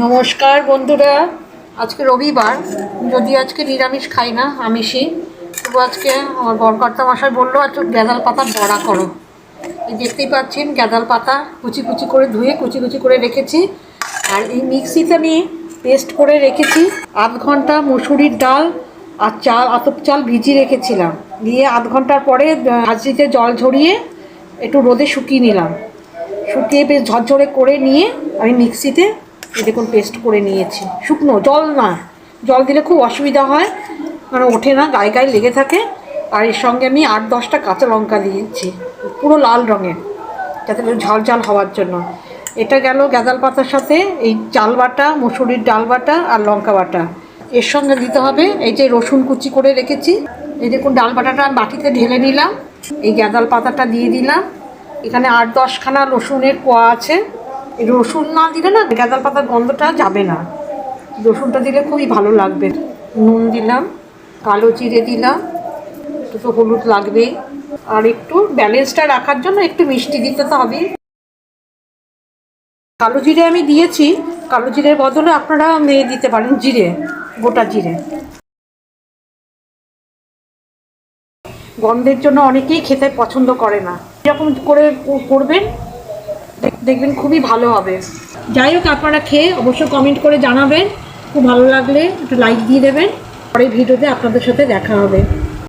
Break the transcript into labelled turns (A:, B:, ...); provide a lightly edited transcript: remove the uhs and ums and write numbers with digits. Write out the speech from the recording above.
A: নমস্কার বন্ধুরা, আজকে রবিবার। যদি আজকে নিরামিষ খাই না, আমিষই। তবু আজকে আমার বরকর্তা মশাই বললো একটু গ্যাঁদাল পাতার বড়া করো। এই দেখতেই পাচ্ছেন গ্যাঁদাল পাতা কুচি কুচি করে ধুয়ে কুচি কুচি করে রেখেছি। আর এই মিক্সিতে আমি পেস্ট করে রেখেছি। আধ ঘন্টা মুসুরির ডাল আর আতপ চাল ভিজিয়ে রেখেছিলাম। দিয়ে আধ ঘন্টার পরে হাঁচড়িতে জল ঝরিয়ে একটু রোদে শুকিয়ে নিলাম। শুকিয়ে বেশ ঝরঝরে করে নিয়ে আমি মিক্সিতে দেখুন পেস্ট করে নিয়েছি। শুকনো জল না, জল দিলে খুব অসুবিধা হয়, মানে ওঠে না, গায়ে গায়ে লেগে থাকে। আর এর সঙ্গে আমি 8-10টা কাঁচা লঙ্কা দিয়েছি, পুরো লাল রঙের, যাতে ঝাল ঝাল হওয়ার জন্য। এটা গেল গ্যাঁদাল পাতার সাথে এই চাল বাটা, মুসুরির ডাল বাটা আর লঙ্কা বাটা। এর সঙ্গে দিতে হবে এই যে রসুন কুচি করে রেখেছি। এই দেখুন ডাল বাটাটা বাটিতে ঢেলে নিলাম, এই গ্যাঁদাল পাতাটা দিয়ে দিলাম। এখানে 8-10খানা রসুনের কোয়া আছে। এই রসুন না দিলে না গ্যাঁদাল পাতার গন্ধটা যাবে না, রসুনটা দিলে খুবই ভালো লাগবে। নুন দিলাম, কালো জিরে দিলাম, একটু তো হলুদ লাগবেই। আর একটু ব্যালেন্সটা রাখার জন্য একটু মিষ্টি দিতে তো হবেই। কালো জিরে আমি দিয়েছি, কালো জিরের বদলে আপনারা দিতে পারেন জিরে, গোটা জিরে। গন্ধের জন্য অনেকেই খেতে পছন্দ করে না, এরকম করে করবেন, দেখবেন খুবই ভালো হবে। যাই হোক, আপনারা খেয়ে অবশ্যই কমেন্ট করে জানাবেন। খুব ভালো লাগলে একটা লাইক দিয়ে দেবেন। পরের ভিডিওতে আপনাদের সাথে দেখা হবে।